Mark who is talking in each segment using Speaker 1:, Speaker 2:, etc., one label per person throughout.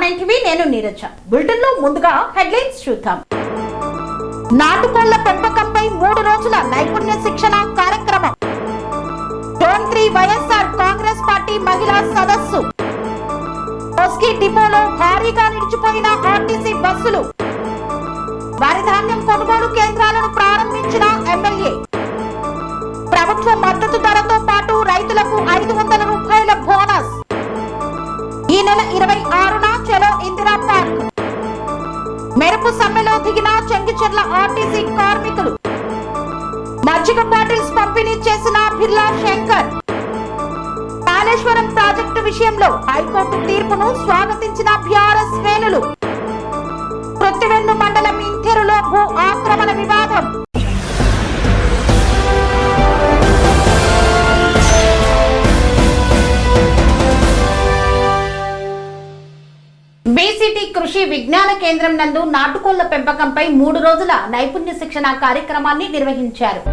Speaker 1: R9 TV నేను Neeraja. Bulletin లో ముందుగా హెడ్లైన్స్ చూద్దాం. నాటుకోళ్ల పెంపకంపై 3 రోజుల నైపుణ్య శిక్షణ కార్యక్రమం. జోన్ 3 వైఎస్ఆర్ కాంగ్రెస్ పార్టీ మహిళా సదస్సు. ఓస్కి డిపోలో భారీగా నిలిచిపోయిన ఆర్టీసీ బస్సులు. వరి ధాన్యం కొనుగోలు కేంద్రాలను ప్రారంభించిన ఎమ్మెల్యే. ప్రభుత్వ మద్దతు ధరతో పాటు రైతులకు 500 రూపాయల బోనస్. ఈ నెల 26న చలో ఇందిరా పార్క్. మెరుపు సమ్మెలో దిగిన చెంగిచెర్ల ఆర్టీసీ కార్మికులు. మజ్జిగ బాటిల్స్ పంపిణీ చేసిన బిర్లా శంకర్. కాళేశ్వరం ప్రాజెక్టు విషయంలో హైకోర్టు తీర్పును స్వాగతించిన బీఆర్ఎస్ శ్రేణులు. కృత్తివెన్ను మండలం ఇంతెరులో భూ ఆక్రమణ వివాదం. బీసీటీ కృషి విజ్ఞాన కేంద్రం నందు నాటుకోళ్ల పెంపకంపై 3 రోజుల నైపుణ్య శిక్షణ కార్యక్రమాన్ని నిర్వహించారు.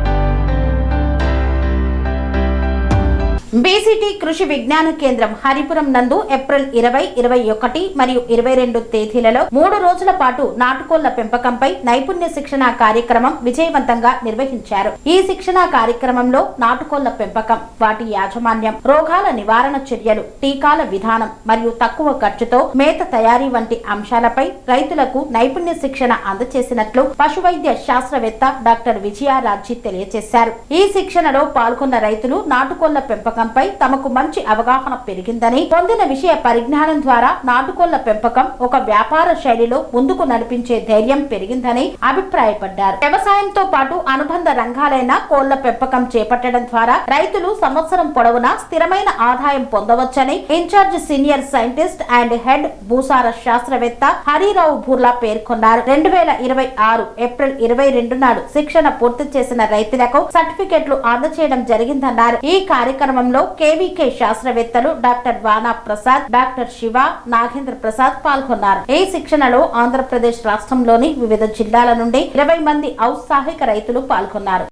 Speaker 1: బీసీటీ కృషి విజ్ఞాన కేంద్రం హరిపురం నందు ఏప్రిల్ 20, 21 మరియు 22 తేదీలలో 3 రోజుల పాటు నాటుకోళ్ల పెంపకంపై నైపుణ్య శిక్షణ కార్యక్రమం విజయవంతంగా నిర్వహించారు. ఈ శిక్షణ కార్యక్రమంలో నాటుకోళ్ల పెంపకం, వాటి యాజమాన్యం, రోగాల నివారణ చర్యలు, టీకాల విధానం మరియు తక్కువ ఖర్చుతో మేత తయారీ వంటి అంశాలపై రైతులకు నైపుణ్య శిక్షణ అందజేసినట్లు పశువైద్య శాస్త్రవేత్త డాక్టర్ విజయారాజీ తెలియజేశారు. ఈ శిక్షణలో పాల్గొన్న రైతులు నాటుకోళ్ల పెంపకం పై తమకు మంచి అవగాహన పెరిగిందని, పొందిన విషయ పరిజ్ఞానం ద్వారా నాటుకోళ్ల పెంపకం ఒక వ్యాపార శైలిలో ముందుకు నడిపించే ధైర్యం పెరిగిందని అభిప్రాయపడ్డారు. వ్యవసాయంతో పాటు అనుబంధ రంగాలైన కోళ్ల పెంపకం చేపట్టడం ద్వారా రైతులు సంవత్సరం పొడవునా స్థిరమైన ఆదాయం పొందవచ్చని incharge senior scientist and head భూసార శాస్త్రవేత్త హరిరావు బుర్లా పేర్కొన్నారు. 2026 ఏప్రిల్ 22 నాడు శిక్షణ పూర్తి చేసిన రైతులకు సర్టిఫికెట్లు అందజేయడం జరిగిందన్నారు. ఈ కార్యక్రమంలో కేవీకే శాస్త్రవేత్తలు డాక్టర్ వానా ప్రసాద్, డాక్టర్ శివ, నాగేంద్ర ప్రసాద్ పాల్గొన్నారు. ఈ శిక్షణలో ఆంధ్రప్రదేశ్ రాష్ట్రంలోని వివిధ జిల్లాల నుండి 20 మంది ఔత్సాహిక రైతులు పాల్గొన్నారు.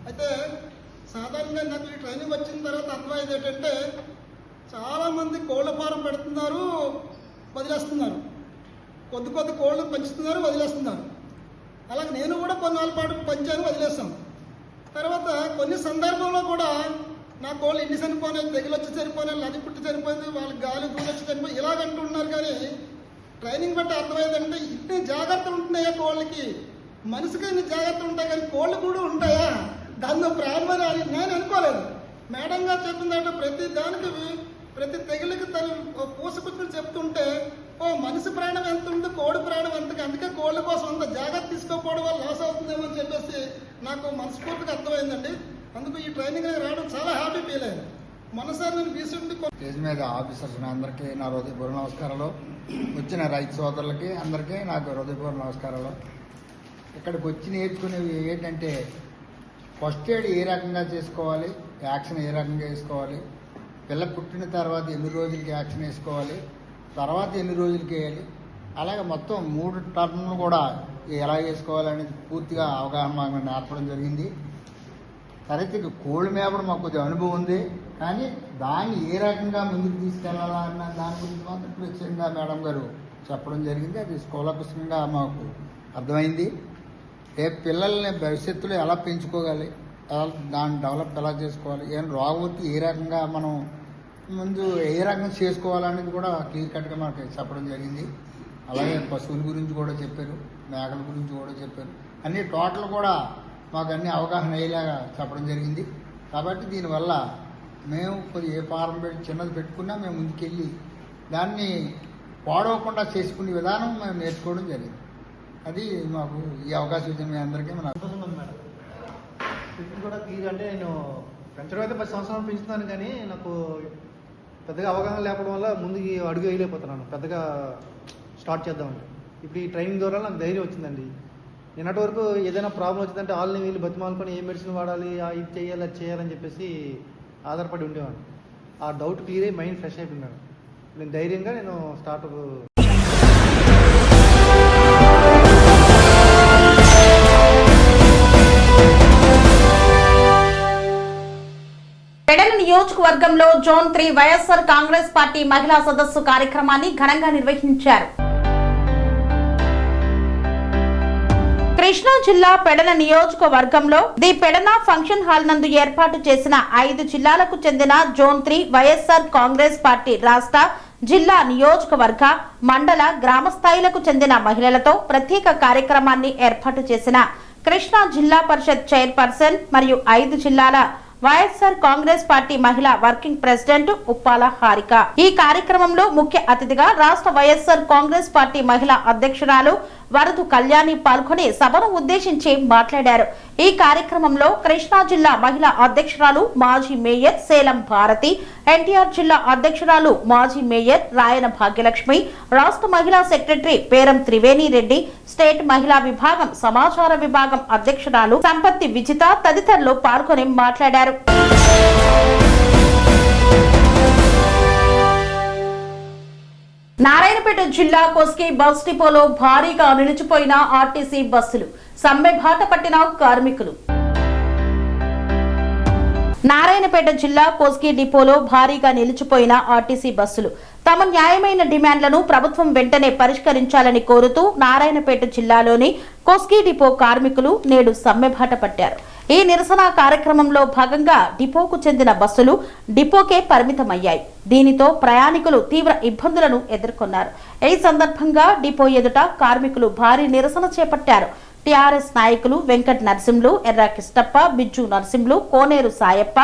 Speaker 2: అయితే సాధారణంగా నాకు ఈ ట్రైనింగ్ వచ్చిన తర్వాత అర్థమైంది ఏంటంటే చాలా మంది కోళ్ల ఫారం పెడుతున్నారు, వదిలేస్తున్నారు. కొద్ది కోళ్లు పెంచుతున్నారు, వదిలేస్తున్నారు. అలాగే నేను కూడా కొన్నాళ్ళ పాటు పెంచాను, వదిలేస్తాను. తర్వాత కొన్ని సందర్భంలో కూడా నా కోళ్ళు ఎన్ని చనిపోయినాయి, తెగులొచ్చి చనిపోయినాయి, నది పుట్టి చనిపోయింది, వాళ్ళకి గాలి దూరొచ్చి చనిపోయి ఇలాగంటున్నారు. కానీ ట్రైనింగ్ బట్టి అర్థమైందంటే ఇన్ని జాగ్రత్తలు ఉంటున్నాయా కోళ్ళకి, మనిషికి ఇన్ని జాగ్రత్తలు ఉంటాయి కానీ కోళ్ళు కూడా ఉంటాయా, దానిలో ప్రాణమని అని నేను అనుకోలేదు. మేడం గారు చెప్పిందంటే ప్రతి దానికి ప్రతి తెగులకి తను పూసకుచ్చులు చెప్తుంటే మనిషి ప్రాణం ఎంత ఉంది, కోడి ప్రాణం ఎంతకి, అందుకే కోళ్ళ కోసం అంత జాగ్రత్త తీసుకోకపోవడం వల్ల లాస్ అవుతుందేమో అని చెప్పేసి నాకు మనస్ఫూర్తిగా అర్థమైందండి. అందుకు ఈ ట్రైనింగ్ రావడం చాలా హ్యాపీ ఫీల్ అయింది. మనసారి నేను బీసీ
Speaker 3: స్టేజ్ మీద ఆఫీసర్స్ అందరికీ నా హృదయపూర్వ నమస్కారాలు. వచ్చిన రైతు సోదరులకి అందరికీ నాకు హృదయపూర్వ నమస్కారాలు. ఇక్కడికి వచ్చి నేర్చుకునేవి ఏంటంటే ఫస్ట్ ఎయిడ్ ఏ రకంగా చేసుకోవాలి, యాక్షన్ ఏ రకంగా వేసుకోవాలి, పిల్ల పుట్టిన తర్వాత ఎన్ని రోజులకి యాక్షన్ వేసుకోవాలి, తర్వాత ఎన్ని రోజులకి వేయాలి, అలాగే మొత్తం 3 టర్న్లు కూడా ఎలా వేసుకోవాలనేది పూర్తిగా అవగాహన నేర్పడం జరిగింది. సరైతే కోళ్ళ మేపడం మాకు కొంచెం అనుభవం ఉంది, కానీ దాన్ని ఏ రకంగా ముందుకు తీసుకెళ్లాలా అన్న దాని గురించి మాత్రం ప్రత్యేకంగా మేడం గారు చెప్పడం జరిగింది. అది స్కూలపుస్తకంగా మాకు అర్థమైంది. పిల్లల్ని భవిష్యత్తులో ఎలా పెంచుకోవాలి, దాన్ని డెవలప్ ఎలా చేసుకోవాలి, ఏం రోగవత్తి ఏ రకంగా మనం ముందు ఏ రకంగా చేసుకోవాలనేది కూడా క్లియర్ కట్గా మనకి చెప్పడం జరిగింది. అలాగే పశువుల గురించి కూడా చెప్పారు, మేకల గురించి కూడా చెప్పారు. అన్ని టోటల్ కూడా మాకు అన్ని అవగాహన అయ్యేలాగా చెప్పడం జరిగింది. కాబట్టి దీనివల్ల మేము కొద్దిగా ఏ ఫారం చిన్నది పెట్టుకున్నా మేము ముందుకెళ్ళి దాన్ని పాడవకుండా చేసుకునే విధానం మేము నేర్చుకోవడం జరిగింది. అది మాకు ఈ అవకాశం ఇచ్చిన మీ అందరికీ మన
Speaker 4: సంతోషంగా ఉంది మేడం. ఇది కూడా క్లియర్ అంటే నేను పెంచడం అయితే 10 సంవత్సరాలు పెంచుతున్నాను, కానీ నాకు పెద్దగా అవగాహన లేకపోవడం వల్ల ముందుకి అడుగు వేయలేకపోతున్నాను పెద్దగా స్టార్ట్ చేద్దామని. ఇప్పుడు ఈ ట్రైనింగ్ ద్వారా నాకు ధైర్యం వచ్చిందండి. నిన్నటి వరకు ఏదైనా ప్రాబ్లం వచ్చిందంటే వాళ్ళని వీళ్ళు బతిమాలుకొని ఏ మెడిసిన్ వాడాలి, ఇది చేయాలి, అది చేయాలని చెప్పేసి ఆధారపడి ఉండేవాడిని. ఆ డౌట్ క్లియర్ అయ్యి మైండ్ ఫ్రెష్ అయిపోయినాడు. నేను ధైర్యంగా స్టార్ట్
Speaker 1: పెడన నియోజకవర్గంలో జోన్ 3 వైఎస్ఆర్ కాంగ్రెస్ పార్టీ మహిళా సదస్సు కార్యక్రమాన్ని ఘనంగా నిర్వహించారు. కృష్ణా జిల్లా పెడన నియోజకవర్గంలో ది పెడన ఫంక్షన్ హాల్ నందు ఏర్పాటు చేసిన 5 జిల్లాలకు చెందిన జోన్ 3 వైఎస్ఆర్ కాంగ్రెస్ పార్టీ రాష్ట్ర, జిల్లా, నియోజకవర్గ, మండల, గ్రామ స్థాయిలకు చెందిన మహిళలతో ప్రత్యేక కార్యక్రమాన్ని ఏర్పాటు చేసిన కృష్ణా జిల్లా పరిషత్ చైర్పర్సన్ మరియు 5 జిల్లాల వైఎస్ఆర్ కాంగ్రెస్ పార్టీ మహిళా వర్కింగ్ ప్రెసిడెంట్ ఉప్పాల హారిక ఈ కార్యక్రమంలో ముఖ్య అతిథిగా రాష్ట్ర వైఎస్ఆర్ కాంగ్రెస్ పార్టీ మహిళా అధ్యక్షురాలు వరదు కళ్యాణి పాల్గొని సభను ఉద్దేశించి మాట్లాడారు. ఈ కార్యక్రమంలో కృష్ణా జిల్లా మహిళా అధ్యక్షురాలు మాజీ మేయర్ సేలం భారతి, ఎన్టీఆర్ జిల్లా అధ్యక్షురాలు మాజీ మేయర్ రాయన భాగ్యలక్ష్మి, రాష్ట్ర మహిళా సెక్రటరీ పేరం త్రివేణి రెడ్డి, స్టేట్ మహిళా విభాగం సమాచార విభాగం అధ్యక్షురాలు సంపత్తి విజిత తదితరులు పాల్గొని మాట్లాడారు. నారాయణపేట జిల్లా కోస్గి బస్ డిపోలో భారీగా నిలిచిపోయిన ఆర్టీసీ బస్సులు, సమ్మె బాట పట్టిన కార్మికులు. నారాయణపేట జిల్లా కోస్గి డిపోలో భారీగా నిలిచిపోయిన ఆర్టీసీ బస్సులు తమ న్యాయమైన డిమాండ్లను ప్రభుత్వం వెంటనే పరిష్కరించాలని కోరుతూ నారాయణపేట జిల్లాలోని కోస్గి డిపో కార్మికులు నేడు సమ్మె బాట పట్టారు. ఈ నిరసన కార్యక్రమంలో భాగంగా డిపోకు చెందిన బస్సులు డిపోకే పరిమితమయ్యాయి. దీనితో ప్రయాణికులు తీవ్ర ఇబ్బందులను ఎదుర్కొన్నారు. ఈ సందర్భంగా డిపో ఎదుట కార్మికులు భారీ నిరసన చేపట్టారు. టీఆర్ఎస్ నాయకులు వెంకట నరసింహులు, ఎర్ర కిష్టప్ప, బిజ్జు నరసింహులు, కోనేరు సాయప్ప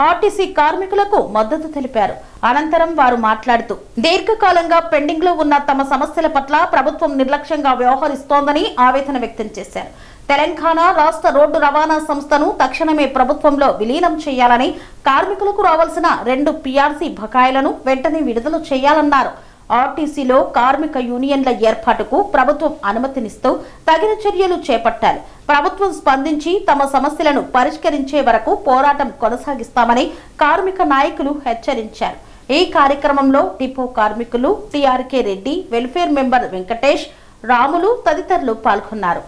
Speaker 1: ఆర్టీసీ కార్మికులకు మద్దతు తెలిపారు. అనంతరం వారు మాట్లాడుతూ దీర్ఘకాలంగా పెండింగ్ లో ఉన్న తమ సమస్యల పట్ల ప్రభుత్వం నిర్లక్ష్యంగా వ్యవహరిస్తోందని ఆవేదన వ్యక్తం చేశారు. తెలంగాణ రాష్ట్ర రోడ్డు రవాణా సంస్థను తక్షణమే ప్రభుత్వంలో విలీనం చేయాలని, కార్మికులకు రావాల్సిన 2 పీఆర్సీ బకాయిలను వెంటనే విడుదల చేయాలన్నారు. ఆర్టీసీలో కార్మిక యూనియన్ల ఏర్పాటుకు ప్రభుత్వం అనుమతినిస్తూ తగిన చర్యలు చేపట్టాలి. ప్రభుత్వం స్పందించి తమ సమస్యలను పరిష్కరించే వరకు పోరాటం కొనసాగిస్తామని కార్మిక నాయకులు హెచ్చరించారు. ఈ కార్యక్రమంలో డిపో కార్మికులు, TRK Reddy, welfare member Venkatesh, Ramulu తదితరులు పాల్గొన్నారు.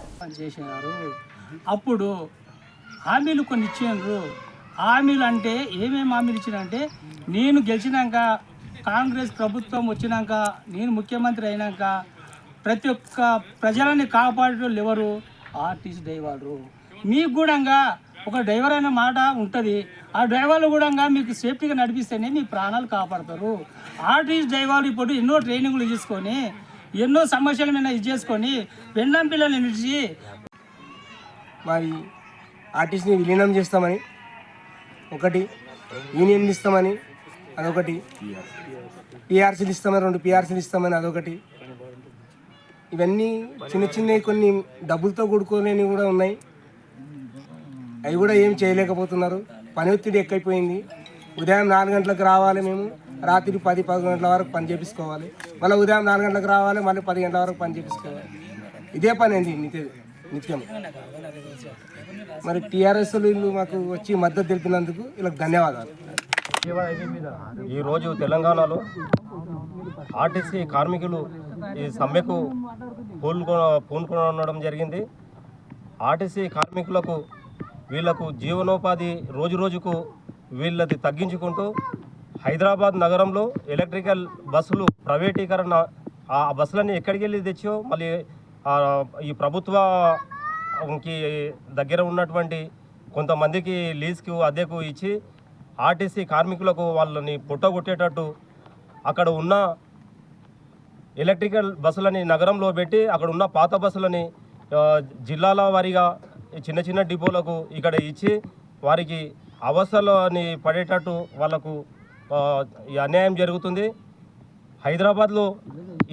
Speaker 5: అప్పుడు హామీలు కొన్ని ఇచ్చిండ్రు. హామీలు అంటే ఏమేమి హామీలు ఇచ్చినంటే, నేను గెలిచినాక, కాంగ్రెస్ ప్రభుత్వం వచ్చినాక, నేను ముఖ్యమంత్రి అయినాక ప్రతి ఒక్క ప్రజలని కాపాడేటోళ్ళు ఎవరు? ఆర్టీసీ డ్రైవర్లు. మీకు కూడా ఒక డ్రైవర్ అనే మాట ఉంటుంది. ఆ డ్రైవర్లు కూడా మీకు సేఫ్టీగా నడిపిస్తేనే మీ ప్రాణాలు కాపాడతారు. ఆర్టీసీ డ్రైవర్లు ఇప్పుడు ఎన్నో ట్రైనింగ్లు తీసుకొని, ఎన్నో సమస్యల మీద ఇది చేసుకొని పెండం పిల్లల్ని నిలిచి
Speaker 6: మరి ఆర్టీసీని విలీనం చేస్తామని ఒకటి, యూనియన్ ఇస్తామని అదొకటి, పీఆర్సీలు ఇస్తామని 2 పీఆర్సీలు ఇస్తామని అదొకటి. ఇవన్నీ చిన్న చిన్నవి కొన్ని డబ్బులతో కూడుకోలేని కూడా ఉన్నాయి. అవి కూడా ఏం చేయలేకపోతున్నారు. పని ఒత్తిడి ఎక్కువైపోయింది. ఉదయం 4 గంటలకు రావాలి, మేము రాత్రి 10-11 గంటల వరకు పని చేపించుకోవాలి. మళ్ళీ ఉదయం 4 గంటలకు రావాలి, మళ్ళీ 10 గంటల వరకు పని చేపించుకోవాలి. ఇదే పని అండి నిత్యం. మరి టీఆర్ఎస్ వీళ్ళు మాకు వచ్చి మద్దతు తెలిపినందుకు వీళ్ళకి ధన్యవాదాలు.
Speaker 7: ఈరోజు తెలంగాణలో ఆర్టీసీ కార్మికులు ఈ సమ్మెకు పూనుకోవడం జరిగింది. ఆర్టీసీ కార్మికులకు వీళ్లకు జీవనోపాధి రోజు రోజుకు వీళ్ళది తగ్గించుకుంటూ హైదరాబాద్ నగరంలో ఎలక్ట్రికల్ బస్సులు ప్రైవేటీకరణ, ఆ బస్సులన్నీ ఎక్కడికి వెళ్ళి తెచ్చో మళ్ళీ ఈ ప్రభుత్వానికి దగ్గర ఉన్నటువంటి కొంతమందికి లీజ్కు అద్దెకు ఇచ్చి ఆర్టీసీ కార్మికులకు వాళ్ళని పుట్టగొట్టేటట్టు అక్కడ ఉన్న ఎలక్ట్రికల్ బస్సులని నగరంలో పెట్టి అక్కడ ఉన్న పాత బస్సులని జిల్లాల వారీగా చిన్న చిన్న డిపోలకు ఇక్కడ ఇచ్చి వారికి అవస్థలని పడేటట్టు వాళ్ళకు ఈ అన్యాయం జరుగుతుంది. హైదరాబాద్లో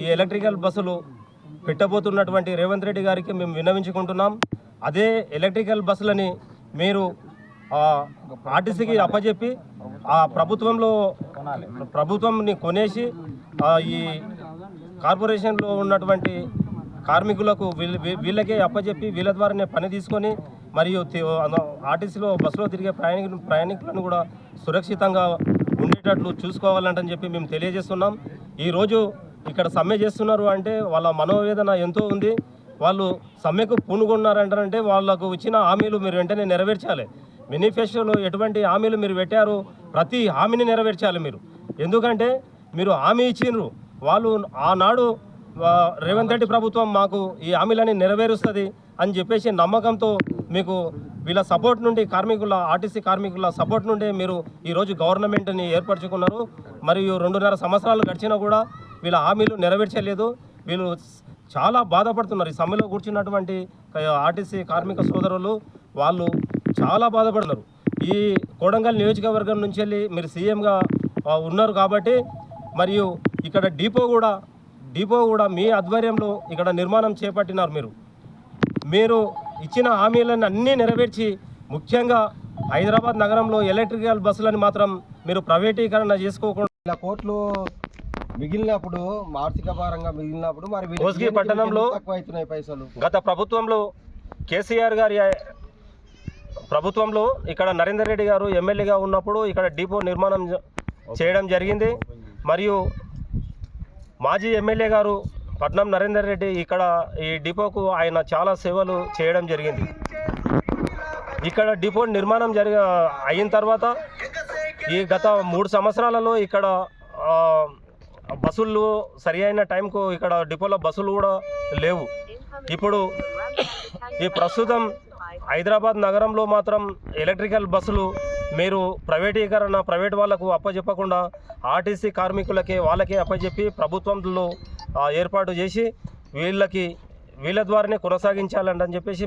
Speaker 7: ఈ ఎలక్ట్రికల్ బస్సులు పెట్టబోతున్నటువంటి రేవంత్ రెడ్డి గారికి మేము విన్నవించుకుంటున్నాం. అదే ఎలక్ట్రికల్ బస్సులని మీరు ఆర్టీసీకి అప్పచెప్పి ఆ ప్రభుత్వంని కొనేసి ఈ కార్పొరేషన్లో ఉన్నటువంటి కార్మికులకు వీళ్ళకే అప్పచెప్పి వీళ్ళ ద్వారానే పని తీసుకొని మరియు ఆర్టీసీలో బస్సులో తిరిగే ప్రయాణికులను కూడా సురక్షితంగా ఉండేటట్లు చూసుకోవాలంటని చెప్పి మేము తెలియజేస్తున్నాం. ఈరోజు ఇక్కడ సమ్మె చేస్తున్నారు అంటే వాళ్ళ మనోవేదన ఎంతో ఉంది. వాళ్ళు సమ్మెకు పూనుకున్నారంటారంటే వాళ్ళకు ఇచ్చిన హామీలు మీరు వెంటనే నెరవేర్చాలి. మేనిఫెస్టోలో ఎటువంటి హామీలు మీరు పెట్టారు, ప్రతి హామీని నెరవేర్చాలి మీరు. ఎందుకంటే మీరు హామీ ఇచ్చిండ్రు, వాళ్ళు ఆనాడు రేవంత్ రెడ్డి ప్రభుత్వం మాకు ఈ హామీలని నెరవేరుస్తుంది అని చెప్పేసి నమ్మకంతో మీకు వీళ్ళ సపోర్ట్ నుండి ఆర్టీసీ కార్మికుల సపోర్ట్ నుండి మీరు ఈరోజు గవర్నమెంట్ని ఏర్పరచుకున్నారు. మరియు 2.5 సంవత్సరాలు గడిచినా కూడా వీళ్ళ హామీలు నెరవేర్చలేదు. వీళ్ళు చాలా బాధపడుతున్నారు. ఈ సమ్మెలో కూర్చున్నటువంటి ఆర్టీసీ కార్మిక సోదరులు వాళ్ళు చాలా బాధపడుతున్నారు. ఈ కోడంగల్ నియోజకవర్గం నుంచి వెళ్ళి మీరు సీఎంగా ఉన్నారు కాబట్టి, మరియు ఇక్కడ డిపో కూడా మీ ఆధ్వర్యంలో ఇక్కడ నిర్మాణం చేపట్టినారు. మీరు ఇచ్చిన హామీలను అన్నీ నెరవేర్చి, ముఖ్యంగా హైదరాబాద్ నగరంలో ఎలక్ట్రికల్ బస్సులను మాత్రం మీరు ప్రైవేటీకరణ చేసుకోకుండా
Speaker 6: ఇలా కోట్లు మిగిలినప్పుడు ఆర్థిక భారంగా మిగిలినప్పుడు మరి
Speaker 7: కోస్గి పట్టణంలో
Speaker 6: తక్కువ అవుతున్నాయి పైసలు.
Speaker 7: గత ప్రభుత్వంలో కేసీఆర్ గారి ప్రభుత్వంలో ఇక్కడ నరేందర్ రెడ్డి గారు ఎమ్మెల్యేగా ఉన్నప్పుడు ఇక్కడ డిపో నిర్మాణం చేయడం జరిగింది. మరియు మాజీ ఎమ్మెల్యే గారు పట్నం నరేందర్ రెడ్డి ఇక్కడ ఈ డిపోకు ఆయన చాలా సేవలు చేయడం జరిగింది. ఇక్కడ డిపో నిర్మాణం అయిన తర్వాత ఈ గత 3 సంవత్సరాలలో ఇక్కడ బస్సులు సరి అయిన టైంకు ఇక్కడ డిపోలో బస్సులు కూడా లేవు. ఇప్పుడు ఈ ప్రస్తుతం హైదరాబాద్ నగరంలో మాత్రం ఎలక్ట్రికల్ బస్సులు మీరు ప్రైవేట్ వాళ్ళకు అప్పచెప్పకుండా ఆర్టీసీ కార్మికులకే వాళ్ళకే అప్పచెప్పి ప్రభుత్వంలో ఏర్పాటు చేసి వీళ్ళ ద్వారానే కొనసాగించాలని చెప్పేసి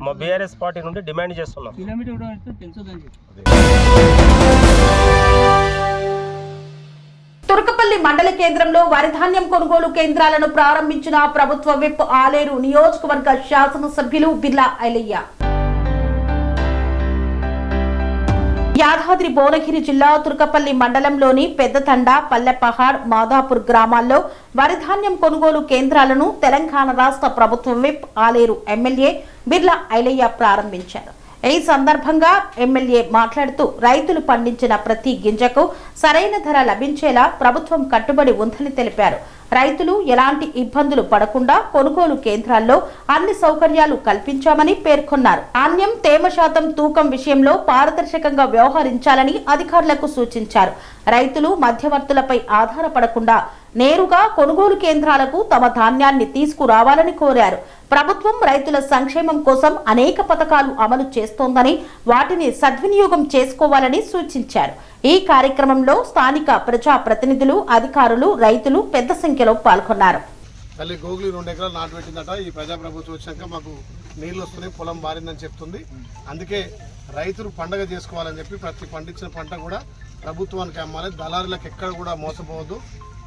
Speaker 7: మా బీఆర్ఎస్ పార్టీ నుండి డిమాండ్ చేస్తున్నాం.
Speaker 1: తుర్కపల్లి మండల కేంద్రంలో వరిధాన్యం కొనుగోలు కేంద్రాలను ప్రారంభించిన ప్రభుత్వ విప్ ఆలేరు నియోజకవర్గ శాసనసభ్యులు బిర్లా ఐలయ్య. యాదాద్రి భువనగిరి జిల్లా తుర్కపల్లి మండలంలోని పెద్దతండ, పల్లెపహాడ్, మాదాపూర్ గ్రామాల్లో వరిధాన్యం కొనుగోలు కేంద్రాలను తెలంగాణ రాష్ట్ర ప్రభుత్వ విప్ ఆలేరు ఎమ్మెల్యే బిర్లా ఐలయ్య ప్రారంభించారు. ఈ సందర్భంగా ఎమ్మెల్యే మాట్లాడుతూ రైతులు పండించిన ప్రతి గింజకు సరైన ధర లభించేలా ప్రభుత్వం కట్టుబడి ఉందని తెలిపారు. రైతులు ఎలాంటి ఇబ్బందులు పడకుండా కొనుగోలు కేంద్రాల్లో అన్ని సౌకర్యాలు కల్పించామని పేర్కొన్నారు. ధాన్యం తేమ శాతం, తూకం విషయంలో పారదర్శకంగా వ్యవహరించాలని అధికారులకు సూచించారు. రైతులు మధ్యవర్తులపై ఆధారపడకుండా నేరుగా కొనుగోలు కేంద్రాలకు తమ ధాన్యాన్ని తీసుకురావాలని కోరారు. ప్రభుత్వం రైతుల సంక్షేమం కోసం అనేక పథకాలు అమలు చేస్తోందని, వాటిని సద్వినియోగం చేసుకోవాలని సూచించారు. ఈ కార్యక్రమంలో స్థానిక ప్రజా ప్రతినిధులు, అధికారులు, రైతులు పెద్ద సంఖ్యలో పాల్గొన్నారు.
Speaker 8: తల్లి గోగులు 2 ఎకరాలు నాటు పెట్టిందట. ఈ ప్రజాప్రభుత్వం వచ్చాక మాకు నీళ్లు వస్తున్నాయి, పొలం మారిందని చెప్తుంది. అందుకే రైతులు పండగ చేసుకోవాలని చెప్పి ప్రతి పండించిన పంట కూడా ప్రభుత్వానికి అమ్మాలి. దళారులకు ఎక్కడ కూడా మోసపోవద్దు.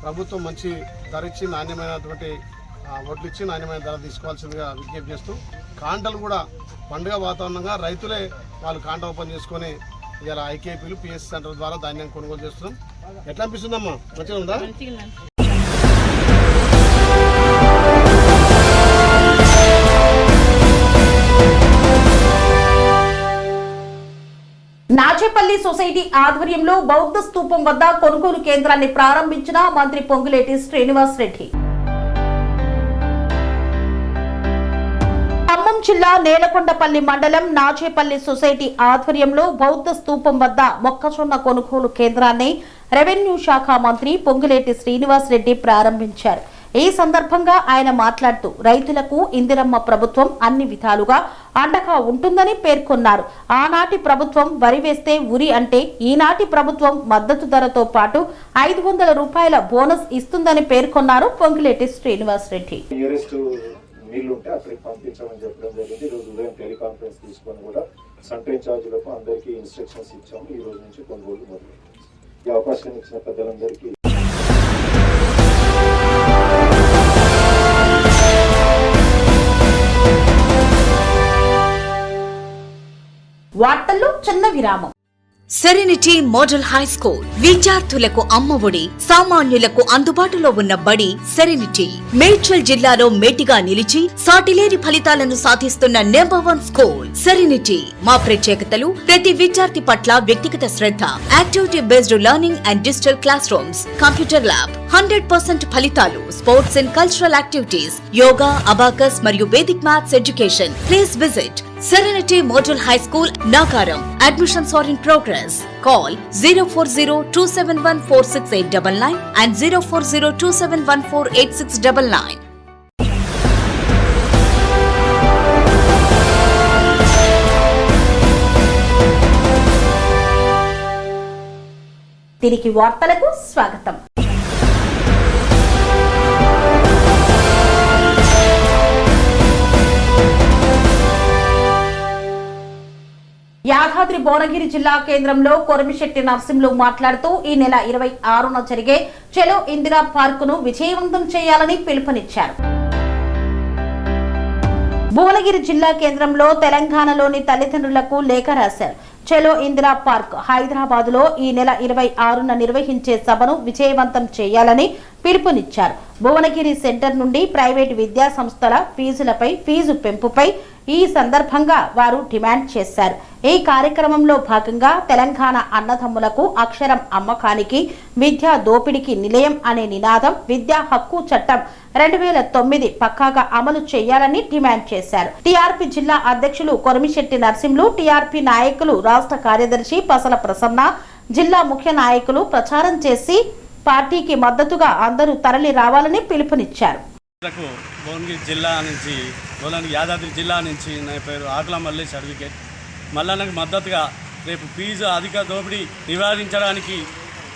Speaker 8: ప్రభుత్వం మంచి ధర ఇచ్చి నాణ్యమైనటువంటి వడ్లు ఇచ్చి నాణ్యమైన ధర తీసుకోవాల్సిందిగా విజ్ఞప్తి చేస్తూ, కాంటలు కూడా పండుగ వాతావరణంగా రైతులే వాళ్ళు కాంట ఓపెన్ చేసుకొని ఇలా ఐకేపీలు, పిఎస్ సెంటర్ ద్వారా ధాన్యం కొనుగోలు చేస్తున్నాం. ఎట్లా అనిపిస్తుందమ్మా? మంచిగా ఉందా?
Speaker 1: నాచేపల్లి సొసైటీ ఆధ్వర్యంలో బౌద్ధ స్తూపం వద్ద కొనుగోలు కేంద్రాన్ని ప్రారంభించిన మంత్రి పొంగులేటి శ్రీనివాస్ రెడ్డి. ఖమ్మం జిల్లా నేలకొండపల్లి మండలం నాచేపల్లి సొసైటీ ఆధ్వర్యంలో బౌద్ధ స్తూపం వద్ద మొక్కజొన్న కొనుగోలు కేంద్రాన్ని రెవెన్యూ శాఖ మంత్రి పొంగులేటి శ్రీనివాస్ రెడ్డి ప్రారంభించారు. ఈ సందర్భంగా ఆయన మాట్లాడుతూ రైతులకు ఇందిరమ్మ ప్రభుత్వం అన్ని విధాలుగా అండగా ఉంటుందని పేర్కొన్నారు. ఆనాటి ప్రభుత్వం వరి వేస్తే ఉరి అంటే ఈనాటి ప్రభుత్వం మద్దతు ధరతో పాటు 500 రూపాయల బోనస్ ఇస్తుందని పేర్కొన్నారు పొంగులేటి శ్రీనివాస్ రెడ్డి.
Speaker 9: నీళ్లుంటే అక్కడికి పంపించమని చెప్పడం జరిగింది. ఈరోజు ఉదయం టెలికాన్ఫరెన్స్ తీసుకొని కూడా సెంటర్ ఇన్ఛార్జీలకు అందరికీ ఇన్స్ట్రక్షన్స్ ఇచ్చాము. ఈ రోజు నుంచి కొనుగోలు మొదలు. ఈ అవకాశం ఇచ్చిన పెద్దలందరికీ
Speaker 1: వార్తల్లో చిన్న విరామం.
Speaker 10: సెరెనిటీ మోడల్ హై స్కూల్ విద్యార్థులకు అమ్మఒడి, సామాన్యులకు అందుబాటులో ఉన్న బడి సెరెనిటీ. మేడ్చల్ జిల్లాలో మేటిగా నిలిచి సాటిలేని ఫలితాలను సాధిస్తున్న నంబర్ 1 స్కూల్ సెరెనిటీ. మా ప్రత్యేకతలు ప్రతి విద్యార్థి పట్ల వ్యక్తిగత శ్రద్ధ, activity based learning and digital classrooms, computer lab, 100% ఫలితాలు, sports and cultural activities, yoga, abacus మరియు Vedic maths education. Please visit Serenity Model High School, Nagaram. Admissions are in progress. Call 040-271-46899 and 040-271-48699.
Speaker 1: తిరిగి వార్తలకు స్వాగతం. యాదాద్రి భువనగిరి జిల్లా కేంద్రంలో కొరమిశెట్టి నరసింహులు మాట్లాడుతూ ఈ నెల 26న జరిగే చలో ఇందిరా పార్కును విజయవంతం చేయాలని పిలుపునిచ్చారు. భువనగిరి జిల్లా కేంద్రంలో తెలంగాణలోని తల్లిదండ్రులకు లేఖ రాశారు. చలో ఇందిరా పార్క్ హైదరాబాద్ లో ఈ నెల 26న నిర్వహించే సభను విజయవంతం చేయాలని పిలుపునిచ్చారు. భువనగిరి సెంటర్ నుండి ప్రైవేట్ విద్యా సంస్థల ఫీజులపై ఫీజు పెంపుపై ఈ సందర్భంగా వారు డిమాండ్ చేశారు. ఈ కార్యక్రమంలో భాగంగా తెలంగాణ అన్నదమ్ములకు అక్షరం అమ్మకానికి విద్యా దోపిడికి నిలయం అనే నినాదం విద్యా హక్కు చట్టం 2009 పక్కాగా అమలు చేయాలని డిమాండ్ చేశారు. టీఆర్పీ జిల్లా అధ్యక్షులు కొరమిశెట్టి నరసింహులు, టీఆర్పీ నాయకులు రాష్ట్ర కార్యదర్శి పసల ప్రసన్న, జిల్లా ముఖ్య నాయకులు ప్రచారం చేసి పార్టీకి మద్దతుగా అందరూ తరలి రావాలని పిలుపునిచ్చారు.
Speaker 5: భువనగిరి జిల్లా నుంచి యాదాద్రి జిల్లా నుంచి నా పేరు ఆకుల మల్లేష్ అడ్వకేట్. మల్లన్నకు మద్దతుగా రేపు ఫీజు అధిక దోపిడీ నివారించడానికి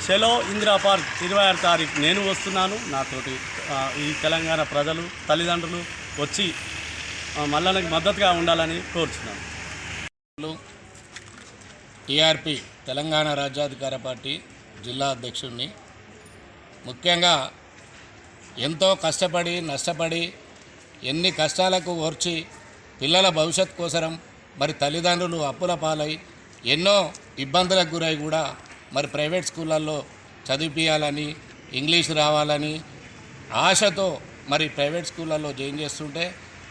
Speaker 5: చలో ఇందిరా పార్క్ 26వ తారీఖు నేను వస్తున్నాను. నాతోటి ఈ తెలంగాణ ప్రజలు తల్లిదండ్రులు వచ్చి మల్లన్నకు మద్దతుగా ఉండాలని కోరుచున్నాను.
Speaker 11: టీఆర్పీ తెలంగాణ రాజ్యాధికార పార్టీ జిల్లా అధ్యక్షుడిని. ముఖ్యంగా ఎంతో కష్టపడి నష్టపడి ఎన్ని కష్టాలకు ఓర్చి పిల్లల భవిష్యత్ కోసరం మరి తల్లిదండ్రులు అప్పుల పాలై ఎన్నో ఇబ్బందులకు గురై కూడా మరి ప్రైవేట్ స్కూళ్ళల్లో చదివిపియాలని, ఇంగ్లీష్ రావాలని ఆశతో మరి ప్రైవేట్ స్కూళ్ళల్లో జాయిన్ చేస్తుంటే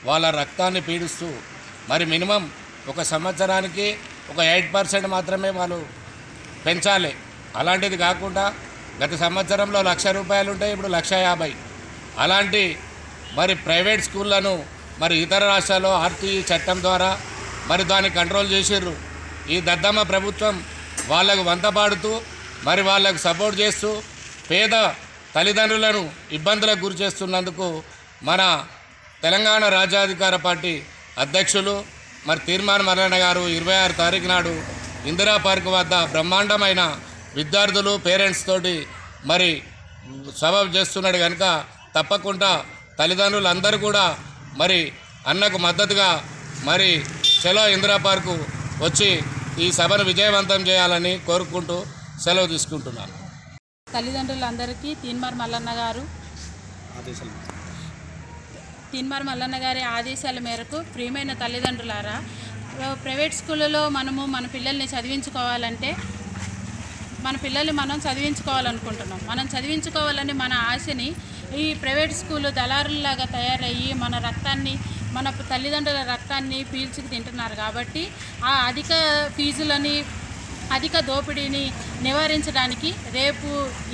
Speaker 11: వాళ్ళ రక్తాన్ని పీడిస్తూ మరి మినిమం ఒక సంవత్సరానికి ఒక 8% మాత్రమే వాళ్ళు పెంచాలి. అలాంటిది కాకుండా గత సంవత్సరంలో 1,00,000 రూపాయలు ఉంటే ఇప్పుడు 1,50,000. అలాంటి మరి ప్రైవేట్ స్కూళ్ళను మరి ఇతర రాష్ట్రాల్లో ఆర్టీఈ చట్టం ద్వారా మరి దాన్ని కంట్రోల్ చేసిర్రు. ఈ దద్దమ్మ ప్రభుత్వం వాళ్ళకు వంతపాడుతూ మరి వాళ్ళకు సపోర్ట్ చేస్తూ పేద తల్లిదండ్రులను ఇబ్బందులకు గురి చేస్తున్నందుకు మన తెలంగాణ రాజ్యాధికార పార్టీ అధ్యక్షులు మరి తీర్మాన్ మల్లన్న గారు 26 తారీఖు నాడు ఇందిరా పార్క్ వద్ద బ్రహ్మాండమైన విద్యార్థులు పేరెంట్స్ తోటి మరి సభ చేస్తున్నాడు కనుక తప్పకుండా తల్లిదండ్రులందరూ కూడా మరి అన్నకు మద్దతుగా మరి చలో ఇందిరా పార్కు వచ్చి ఈ సభను విజయవంతం చేయాలని కోరుకుంటూ సెలవు తీసుకుంటున్నాను.
Speaker 12: తల్లిదండ్రులందరికీ తీన్మార్ మల్లన్న గారి ఆదేశాల మేరకు ప్రియమైన తల్లిదండ్రులారా, ప్రైవేట్ స్కూళ్ళలో మన పిల్లల్ని చదివించుకోవాలంటే మన పిల్లల్ని మనం చదివించుకోవాలనుకుంటున్నాం. మనం చదివించుకోవాలని మన ఆశని ఈ ప్రైవేట్ స్కూలు దళారుల్లాగా తయారయ్యి మన రక్తాన్ని, మన తల్లిదండ్రుల రక్తాన్ని పీల్చుకు తింటున్నారు. కాబట్టి ఆ అధిక ఫీజులని, అధిక దోపిడీని నివారించడానికి రేపు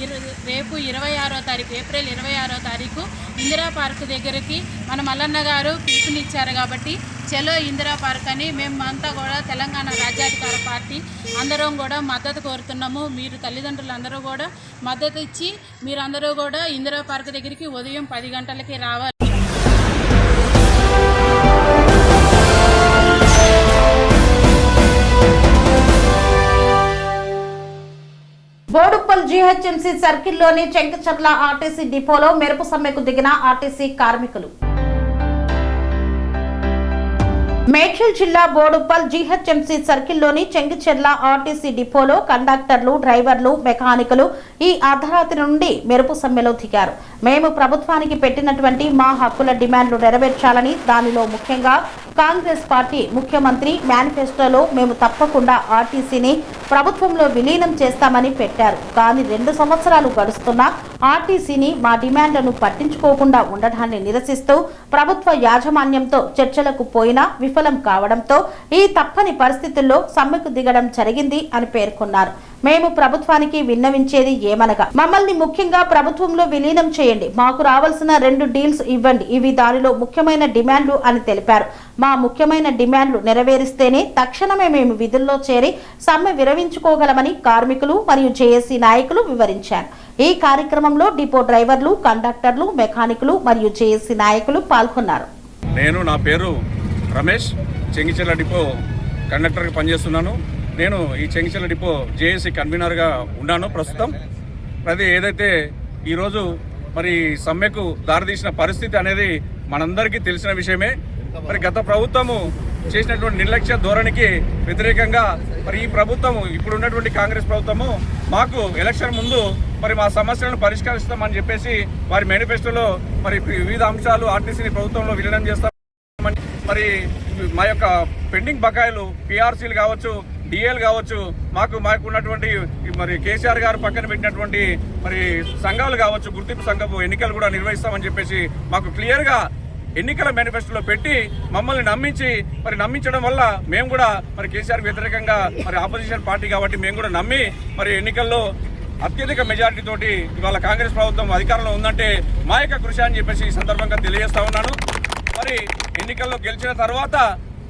Speaker 12: 26వ తారీఖు ఏప్రిల్ 26వ తారీఖు ఇందిరా పార్క్ దగ్గరికి మన మల్లన్న గారు పిలుపునిచ్చారు. కాబట్టి చలో ఇందిరా పార్క్ అని మేమంతా కూడా తెలంగాణ రాజ్యాధికార పార్టీ అందరం కూడా మద్దతు కోరుతున్నాము. మీరు తల్లిదండ్రులందరూ కూడా మద్దతు ఇచ్చి మీరందరూ కూడా ఇందిరా పార్క్ దగ్గరికి ఉదయం 10 గంటలకి రావాలి.
Speaker 1: బోడుప్పల్ జీహెచ్ఎంసీ సర్కిల్లోని చెంకచర్ల ఆర్టీసీ డిపోలో మెరుపు సమ్మెకు దిగిన ఆర్టీసీ కార్మికులు. మేడ్చల్ జిల్లా బోడుప్పల్ జీహెచ్ఎంసీ సర్కిల్లోని చెంగిచెర్ల ఆర్టీసీ డిపోలో కండక్టర్లు, డ్రైవర్లు, మెకానికులు ఈ అర్ధరాత్రి నుండి మెరుపు సమ్మెలో దిగారు. మేము ప్రభుత్వానికి పెట్టినటువంటి మా హక్కుల డిమాండ్లు నెరవేర్చాలని, దానిలో ముఖ్యంగా కాంగ్రెస్ పార్టీ ముఖ్యమంత్రి మేనిఫెస్టోలో మేము తప్పకుండా ఆర్టీసీని ప్రభుత్వంలో విలీనం చేస్తామని పెట్టారు. కానీ 2 సంవత్సరాలు గడుస్తున్నా ఆర్టీసీని మా డిమాండ్లను పట్టించుకోకుండా ఉండడాన్ని నిరసిస్తూ ప్రభుత్వ యాజమాన్యంతో చర్చలకు పోయినా విఫలం కావడంతో ఈ తప్పని పరిస్థితుల్లో సమ్మెకు దిగడం జరిగింది అని పేర్కొన్నారు. మేము ప్రభుత్వానికి విన్నవించేది ఏమనగా మమ్మల్ని ముఖ్యంగా ప్రభుత్వంలో విలీనం చేయండి, మాకు రావాల్సిన 2 డీల్స్ ఇవ్వండి, ఇవి దానిలో ముఖ్యమైన డిమాండ్లు అని తెలిపారు. మా ముఖ్యమైన డిమాండ్లు నెరవేరిస్తేనే తక్షణమే మేము విధుల్లో చేరి సమ్మె విరమించుకోగలమని కార్మికులు మరియు జేఏసీ నాయకులు వివరించారు. ఈ కార్యక్రమంలో డిపో డ్రైవర్లు, కండక్టర్లు, మెకానికులు మరియు జేఏసీ నాయకులు పాల్గొన్నారు.
Speaker 13: నా పేరు రమేష్, చెంగిచెర్ల డిపో కండక్టర్గా పనిచేస్తున్నాను. నేను ఈ చెంగిచెర్ల డిపో జేఏసీ కన్వీనర్గా ఉన్నాను ప్రస్తుతం. ఏదైతే ఈరోజు మరి సమ్మెకు దారితీసిన పరిస్థితి అనేది మనందరికీ తెలిసిన విషయమే. మరి గత ప్రభుత్వము చేసినటువంటి నిర్లక్ష్య ధోరణికి వ్యతిరేకంగా మరి ఈ ప్రభుత్వము, ఇప్పుడు ఉన్నటువంటి కాంగ్రెస్ ప్రభుత్వము మాకు ఎలక్షన్ ముందు మరి మా సమస్యలను పరిష్కరిస్తామని చెప్పేసి వారి మేనిఫెస్టోలో మరి వివిధ అంశాలు ఆర్టీసీని ప్రభుత్వంలో విలీనం చేస్తామని, మరి మా యొక్క పెండింగ్ బకాయిలు పిఆర్సీలు కావచ్చు, డిఎల్ కావచ్చు, మాకు ఉన్నటువంటి మరి కేసీఆర్ గారు పక్కన పెట్టినటువంటి మరి సంఘాలు కావచ్చు, గుర్తింపు సంఘపు ఎన్నికలు కూడా నిర్వహిస్తామని చెప్పేసి మాకు క్లియర్గా ఎన్నికల మేనిఫెస్టోలో పెట్టి మమ్మల్ని నమ్మించడం వల్ల మేము కూడా మరి కేసీఆర్ వ్యతిరేకంగా మరి ఆపోజిషన్ పార్టీ కాబట్టి మేము కూడా నమ్మి మరి ఎన్నికల్లో అత్యధిక మెజారిటీ తోటి ఇవాళ కాంగ్రెస్ ప్రభుత్వం అధికారంలో ఉందంటే మా యొక్క కృషి అని చెప్పేసి ఈ సందర్భంగా తెలియజేస్తా ఉన్నాను. మరి ఎన్నికల్లో గెలిచిన తర్వాత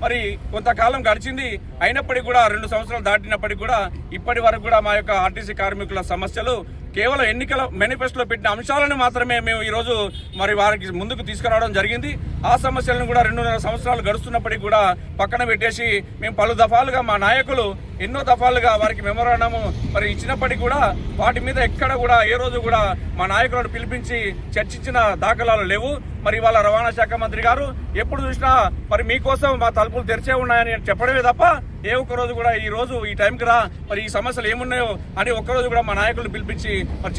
Speaker 13: మరి కొంతకాలం గడిచింది, అయినప్పటికీ కూడా 2 సంవత్సరాలు దాటినప్పటికీ కూడా ఇప్పటి వరకు కూడా మా యొక్క ఆర్టీసీ కార్మికుల సమస్యలు కేవలం ఎన్నికల మేనిఫెస్టోలో పెట్టిన అంశాలను మాత్రమే మేము ఈరోజు మరి వారికి ముందుకు తీసుకురావడం జరిగింది. ఆ సమస్యలను కూడా 2.5 సంవత్సరాలు గడుస్తున్నప్పటికీ కూడా పక్కన పెట్టేసి మేము పలు దఫాలుగా మా నాయకులు ఎన్నో దఫాలుగా వారికి మెమోరాండము మరి ఇచ్చినప్పటికీ కూడా వాటి మీద ఎక్కడ కూడా ఏ రోజు కూడా మా నాయకులను పిలిపించి చర్చించిన దాఖలాలు లేవు. మరి ఇవాళ రవాణా శాఖ మంత్రి గారు ఎప్పుడు చూసినా మరి మీకోసం మా తలుపులు తెరిచే ఉన్నాయని చెప్పడమే తప్ప ఏ ఒక్కరోజు కూడా ఈ రోజు ఈ టైంకి రా మరి ఈ సమస్యలు ఏమున్నాయో అని ఒక్కరోజు కూడా మా నాయకులను పిలిపించి మరి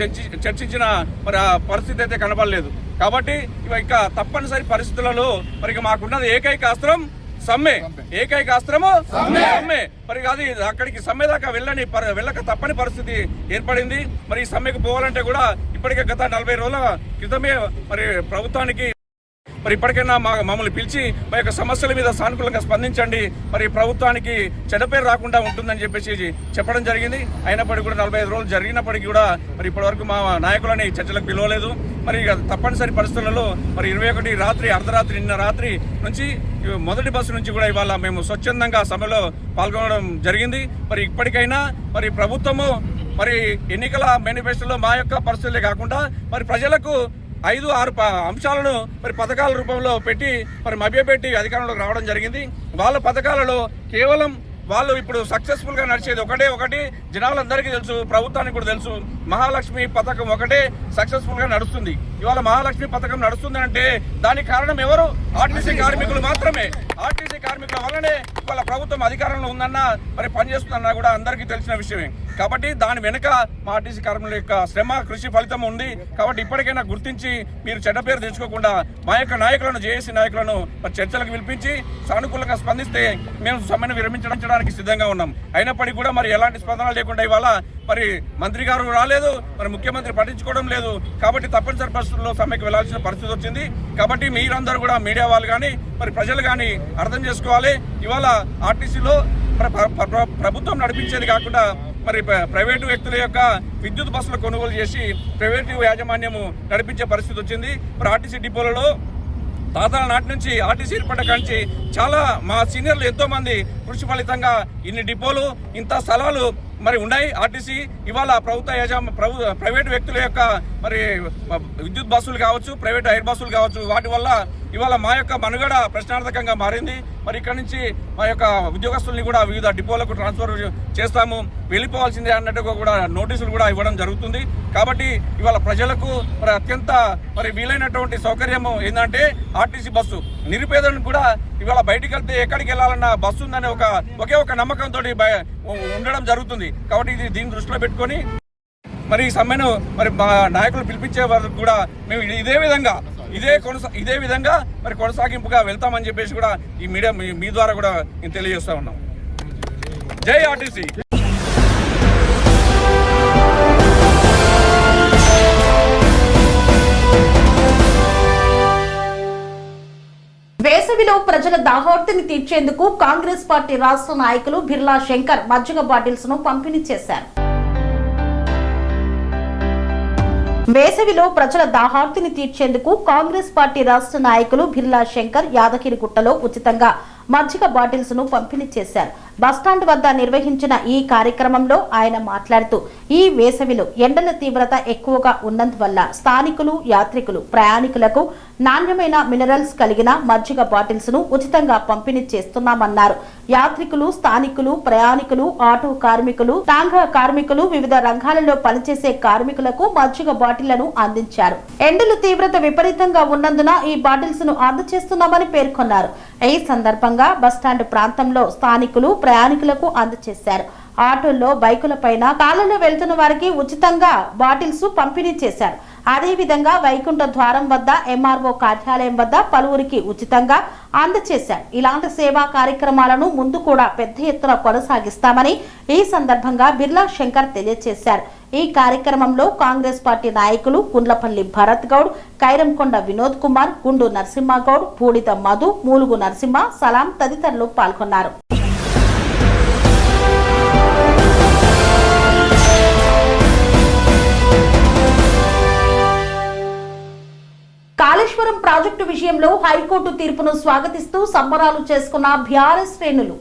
Speaker 13: చర్చించిన మరి ఆ పరిస్థితి అయితే కనబడలేదు. కాబట్టి ఇక తప్పనిసరి పరిస్థితులలో మరి మాకున్నది ఏకైక అస్త్రం సమ్మె, ఏకైక అస్త్రము సమ్మె. మరి అది అక్కడికి సమ్మె దాకా వెళ్ళక తప్పని పరిస్థితి ఏర్పడింది. మరి ఈ సమ్మెకు పోవాలంటే కూడా ఇప్పటికే గత 40 రోజుల క్రితమే మరి ప్రభుత్వానికి మరి ఇప్పటికైనా మమ్మల్ని పిలిచి మా యొక్క సమస్యల మీద సానుకూలంగా స్పందించండి, మరి ప్రభుత్వానికి చెడ్డపేరు రాకుండా ఉంటుందని చెప్పేసి చెప్పడం జరిగింది. అయినప్పటికీ కూడా 45 రోజులు జరిగినప్పటికీ కూడా మరి ఇప్పటివరకు మా నాయకులని చర్చలకు పిలవలేదు. మరి తప్పనిసరి పరిస్థితులలో మరి 21 రాత్రి అర్ధరాత్రి నిన్న రాత్రి నుంచి మొదటి బస్సు నుంచి కూడా ఇవాళ మేము స్వచ్ఛందంగా సభలో పాల్గొనడం జరిగింది. మరి ఇప్పటికైనా మరి ప్రభుత్వము మరి ఎన్నికల మేనిఫెస్టోలో మా యొక్క పరిస్థితులే కాకుండా మరి ప్రజలకు 5-6 అంశాలను మరి పథకాల రూపంలో పెట్టి మరి మభ్యపెట్టి అధికారంలోకి రావడం జరిగింది. వాళ్ళ పథకాలలో కేవలం వాళ్ళు ఇప్పుడు సక్సెస్ఫుల్ గా నడిచేది ఒకటి జనాలందరికీ తెలుసు, ప్రభుత్వానికి కూడా తెలుసు. మహాలక్ష్మి పథకం ఒకటే సక్సెస్ఫుల్ గా నడుస్తుంది. ఇవాళ మహాలక్ష్మి పథకం నడుస్తుంది అంటే దానికి కారణం ఎవరు? ఆర్టీసీ కార్మికులు మాత్రమే. ఆర్టీసీ కార్మికుల వల్లనే ఇవాళ ప్రభుత్వం అధికారంలో ఉందన్నా మరి పనిచేస్తుందన్నా కూడా అందరికీ తెలిసిన విషయమే. కాబట్టి దాని వెనుక మా ఆర్టీసీ కార్మికుల యొక్క శ్రమ కృషి ఫలితం ఉంది. కాబట్టి ఇప్పటికైనా గుర్తించి మీరు చెడ్డ పేరు తెచ్చుకోకుండా మా యొక్క నాయకులను, జేఏసీ నాయకులను మరి చర్చలకు పిలిపించి సానుకూలంగా స్పందిస్తే మేము సమ్మెను విరమించడానికి సిద్ధంగా ఉన్నాం. అయినప్పటికీ కూడా మరి ఎలాంటి స్పందన లేకుండా ఇవాళ మరి మంత్రి గారు రాలేదు, మరి ముఖ్యమంత్రి పట్టించుకోవడం లేదు. కాబట్టి తప్పనిసరి పరిస్థితుల్లో సమ్మెకు వెళ్లాల్సిన పరిస్థితి వచ్చింది. కాబట్టి మీరందరూ కూడా మీడియా వాళ్ళు కానీ మరి ప్రజలు కానీ అర్థం చేసుకోవాలి. ఇవాళ ఆర్టీసీలో ప్రభుత్వం నడిపించేది కాకుండా మరి ప్రైవేటు వ్యక్తుల యొక్క విద్యుత్ బస్సులు కొనుగోలు చేసి ప్రైవేటు యాజమాన్యము నడిపించే పరిస్థితి వచ్చింది. మరి ఆర్టీసీ డిపోలలో తాతల నాటి నుంచి ఆర్టీసీ ఏర్పడ్డ నుంచి చాలా మా సీనియర్లు ఎంతో మంది కృషి ఫలితంగా ఇన్ని డిపోలు, ఇంత స్థలాలు మరి ఉన్నాయి. ఆర్టీసీ ఇవాళ ప్రైవేటు వ్యక్తుల యొక్క మరి విద్యుత్ బస్సులు కావచ్చు, ప్రైవేట్ ఎయిర్ బస్సులు కావచ్చు, వాటి వల్ల ఇవాళ మా యొక్క మనుగడ ప్రశ్నార్థకంగా మారింది. మరి ఇక్కడ నుంచి మా యొక్క ఉద్యోగస్తుల్ని కూడా వివిధ డిపోలకు ట్రాన్స్ఫర్ చేస్తాము, వెళ్ళిపోవాల్సిందే అన్నట్టుగా కూడా నోటీసులు కూడా ఇవ్వడం జరుగుతుంది. కాబట్టి ఇవాళ ప్రజలకు మరి అత్యంత మరి వీలైనటువంటి సౌకర్యము ఏంటంటే ఆర్టీసీ బస్సు. నిరుపేదలను కూడా ఇవాళ బయటికి వెళ్తే ఎక్కడికి వెళ్ళాలన్న బస్సు ఉందనే ఒకే ఒక నమ్మకంతో ఉండడం జరుగుతుంది. కాబట్టి దీన్ని దృష్టిలో పెట్టుకొని మరి ఈ సమ్మెను మరి మా నాయకులు పిలిపించే వరకు కూడా మేము ఇదే విధంగా మరి కొనసాగింపుగా వెళ్తామని చెప్పేసి కూడా ఈ మీడియా మీ ద్వారా కూడా నేను తెలియజేస్తా ఉన్నాం. జై ఆర్టీసీ.
Speaker 1: వేసవిలో ప్రజల దాహార్తిని తీర్చేందుకు కాంగ్రెస్ పార్టీ రాష్ట్ర నాయకులు బిర్లా శంకర్ మజ్జిగ బాటిల్స్ ను పంపిణీ చేశారు. వేసవిలో ప్రజల దాహార్తిని తీర్చేందుకు కాంగ్రెస్ పార్టీ రాష్ట్ర నాయకులు బిర్లా శంకర్ యాదగిరిగుట్టలో ఉచితంగా మజ్జిగ బాటిల్స్ ను పంపిణీ చేశారు. బస్టాండ్ వద్ద నిర్వహించిన ఈ కార్యక్రమంలో ఆయన మాట్లాడుతూ ఈ వేసవిలో ఎండల తీవ్రత ఎక్కువగా ఉన్నందువల్ల స్థానికులు, యాత్రికులు, ప్రయాణికులకు నాణ్యమైన మినరల్స్ కలిగిన మజ్జిగ బాటిల్స్ ను ఉచితంగా పంపిణీ చేస్తున్నామన్నారు. యాత్రికులు, స్థానికులు, ప్రయాణికులు, ఆటో కార్మికులు, టాంగా కార్మికులు, వివిధ రంగాలలో పనిచేసే కార్మికులకు మజ్జిగ బాటిళ్లను అందించారు. ఎండల తీవ్రత విపరీతంగా ఉన్నందున ఈ బాటిల్స్ ను అందజేస్తున్నామని పేర్కొన్నారు. ఈ సందర్భంగా బస్టాండ్ ప్రాంతంలో స్థానికులు, ప్రయాణికులకు అందజేశారు. ఆటోల్లో, బైకులపైన కాళ్లలో వెళ్తున్న వారికి ఉచితంగా బాటిల్స్ పంపిణీ చేశారు. అదేవిధంగా వైకుంఠ ద్వారం వద్ద, ఎంఆర్ఓ కార్యాలయం వద్ద పలువురికి ఉచితంగా అందజేశారు. ఇలాంటి సేవా కార్యక్రమాలను ముందు కూడా పెద్ద ఎత్తున కొనసాగిస్తామని ఈ సందర్భంగా బిర్లా శంకర్ తెలియజేశారు. ఈ కార్యక్రమంలో కాంగ్రెస్ పార్టీ నాయకులు గుండ్లపల్లి భరత్ గౌడ్, కైరంకొండ వినోద్ కుమార్, గుండు నరసింహగౌడ్, బూడిద మధు, మూలుగు నరసింహ, సలాం తదితరులు పాల్గొన్నారు. కాళేశ్వరం ప్రాజెక్టు విషయంలో హైకోర్టు తీర్పును స్వాగతిస్తూ సంబరాలు చేసుకున్న బీఆర్ఎస్ శ్రేణులు.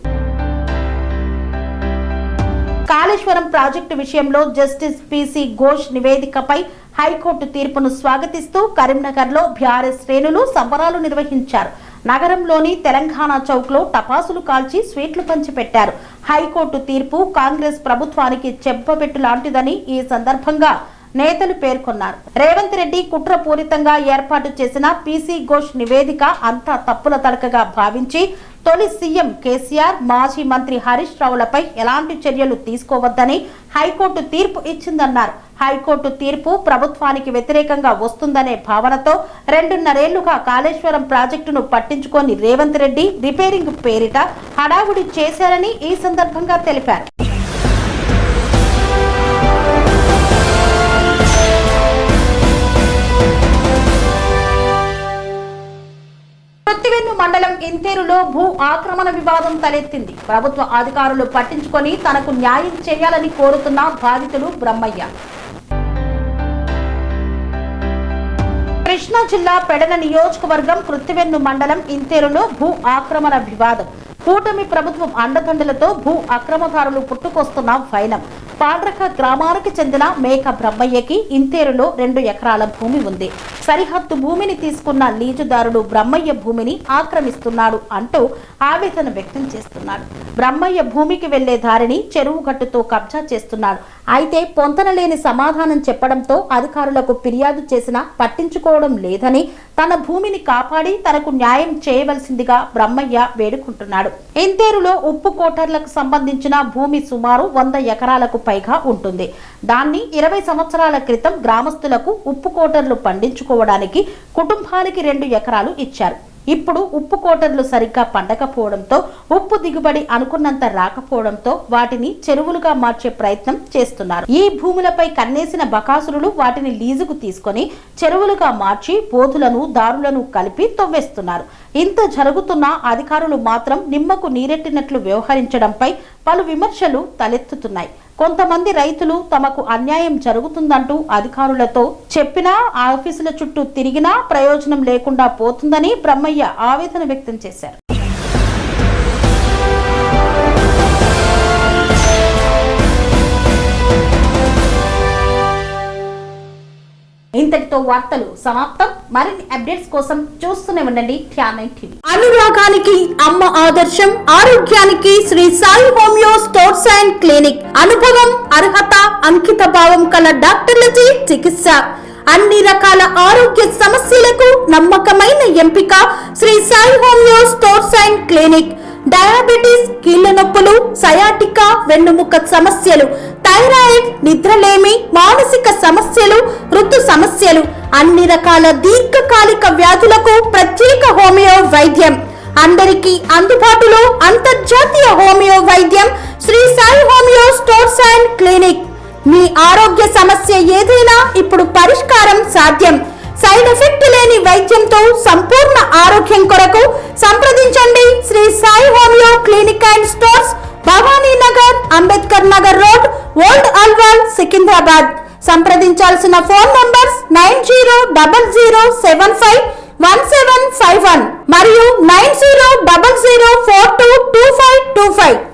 Speaker 1: కాళేశ్వరం ప్రాజెక్టు విషయంలో జస్టిస్ పిసి ఘోష్ నివేదికపై హైకోర్టు తీర్పును స్వాగతిస్తూ కరీంనగర్ లో బీఆర్ఎస్ శ్రేణులు సంబరాలు నిర్వహించారు. నగరంలోని తెలంగాణ చౌక్ లో టపాసులు కాల్చి స్వీట్లు పంచిపెట్టారు. హైకోర్టు తీర్పు కాంగ్రెస్ ప్రభుత్వానికి చెంపపెట్టు లాంటిదని ఈ సందర్భంగా నేతలు పేర్కొన్నారు. రేవంత్ రెడ్డి కుట్రపూరితంగా ఏర్పాటు చేసిన పిసి ఘోష్ నివేదిక అంతా తప్పుల తడకగా భావించి తొలి సీఎం కేసీఆర్, మాజీ మంత్రి హరీష్ రావులపై ఎలాంటి చర్యలు తీసుకోవద్దని హైకోర్టు తీర్పు ఇచ్చిందన్నారు. హైకోర్టు తీర్పు ప్రభుత్వానికి వ్యతిరేకంగా వస్తుందనే భావనతో 2.5 ఏళ్లుగా కాళేశ్వరం ప్రాజెక్టును పట్టించుకొని రేవంత్ రెడ్డి రిపేరింగ్ పేరిట హడావుడి చేశారని ఈ సందర్భంగా తెలిపారు. మండలం ఇంతేరులో భూ ఆక్రమణ వివాదం తలెత్తింది. ప్రభుత్వ అధికారులు పట్టించుకొని తనకు న్యాయం చేయాలని కోరుతున్న బాధితులు బ్రహ్మయ్య. కృష్ణా జిల్లా పెడన నియోజకవర్గం కృత్తివెన్ను మండలం ఇంతేరులో భూ ఆక్రమణ వివాదం. కూటమి ప్రభుత్వం అండదండలతో భూ అక్రమదారులు పుట్టుకొస్తున్న వైనం. పాడ్రక గ్రామానికి చెందిన మేక బ్రహ్మయ్యకి ఇంతేరులో 2 ఎకరాల భూమి ఉంది. సరిహద్దు భూమిని తీసుకున్న లీజుదారుడు బ్రహ్మయ్య భూమిని ఆక్రమిస్తున్నాడు అంటూ ఆవేదన వ్యక్తం చేస్తున్నాడు. బ్రహ్మయ్య భూమికి వెళ్లే దారిని చెరువు గట్టుతో కబ్జా చేస్తున్నాడు. అయితే పొంతనలేని సమాధానం చెప్పడంతో అధికారులకు ఫిర్యాదు చేసినా పట్టించుకోవడం లేదని, తన భూమిని కాపాడి తనకు న్యాయం చేయవలసిందిగా బ్రహ్మయ్య వేడుకుంటున్నాడు. ఇంతేరులో ఉప్పు కోటర్లకు సంబంధించిన భూమి సుమారు 100 ఎకరాలకు పైగా ఉంటుంది. దాన్ని 20 సంవత్సరాల క్రితం గ్రామస్తులకు ఉప్పు కోటర్లు పండించుకోవడానికి కుటుంబానికి 2 ఎకరాలు ఇచ్చారు. ఇప్పుడు ఉప్పు కోటర్లు సరిగ్గా పండకపోవడంతో, ఉప్పు దిగుబడి అనుకున్నంత రాకపోవడంతో వాటిని చెరువులుగా మార్చే ప్రయత్నం చేస్తున్నారు. ఈ భూములపై కన్నేసిన బకాసురులు వాటిని లీజుకు తీసుకొని చెరువులుగా మార్చి బోధులను, దారులను కలిపి తవ్వేస్తున్నారు. ఇంత జరుగుతున్నా అధికారులు మాత్రం నిమ్మకు నీరెట్టినట్లు వ్యవహరించడంపై పలు విమర్శలు తలెత్తుతున్నాయి. కొంతమంది రైతులు తమకు అన్యాయం జరుగుతుందంటూ అధికారులతో చెప్పినా, ఆఫీసుల చుట్టూ తిరిగినా ప్రయోజనం లేకుండా పోతుందని బ్రహ్మయ్య ఆవేదన వ్యక్తం చేశారు. ఇంతటితో వార్తలు సమాప్తం. మరిన్ని అప్డేట్స్ కోసం చూస్తూనే ఉండండి TR9 టీవీ.
Speaker 10: అనురాగానికి అమ్మ ఆదర్శం, ఆరోగ్యానికి Sri Sai homeo stores and clinic. అనుభవం, అర్హత, అంకిత భావం కల డాక్టర్లచే చికిత్స. అన్ని రకాల ఆరోగ్య సమస్యలకు నమ్మకమైన ఎంపిక Sri Sai homeo stores and clinic. Diabetes, కీళ్ల నొప్పులు, సయాటికా, వెన్నుముక సమస్యలు, థైరాయిడ్, నిద్రలేమి, మానసిక సమస్యలు, ఋతు సమస్యలు, అన్ని రకాల దీర్ఘకాలిక వ్యాధులకు ప్రత్యేక హోమియో వైద్యం. అందరికీ అందుబాటులో అంతర్జాతీయ హోమియో వైద్యం Sri Sai homeo stores and clinic. మీ ఆరోగ్య సమస్య ఏదైనా ఇప్పుడు పరిష్కారం సాధ్యం. సైడ్ ఎఫెక్ట్ లేని వైద్యంతో సంపూర్ణ ఆరోగ్యం కొరకు సంప్రదించండి Sri Sai homeo clinic and stores, Bhavani Nagar, Ambedkar Nagar road, old Alwal, Secunderabad.
Speaker 1: సంప్రదించాల్సిన ఫోన్ నంబర్స్ 9000751751 మరియు 9000422525.